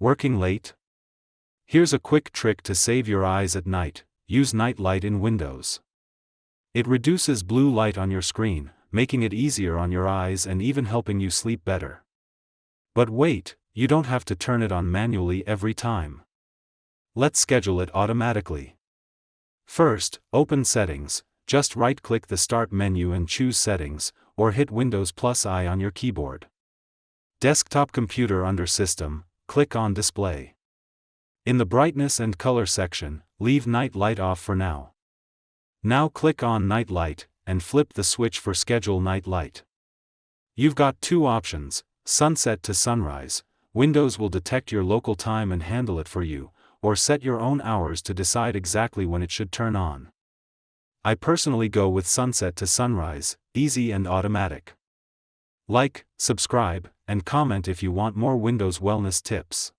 Working late? Here's a quick trick to save your eyes at night: use night light in Windows. It reduces blue light on your screen, making it easier on your eyes and even helping you sleep better. But wait, you don't have to turn it on manually every time. Let's schedule it automatically. First, open Settings. Just right-click the Start menu and choose Settings, or hit Windows+I on your keyboard. Desktop computer under System, click on Display. In the Brightness and Color section, leave Night Light off for now. Now click on Night Light, and flip the switch for Schedule Night Light. You've got two options: sunset to sunrise. Windows will detect your local time and handle it for you, or set your own hours to decide exactly when it should turn on. I personally go with sunset to sunrise, easy and automatic. Like, subscribe, and comment if you want more Windows wellness tips.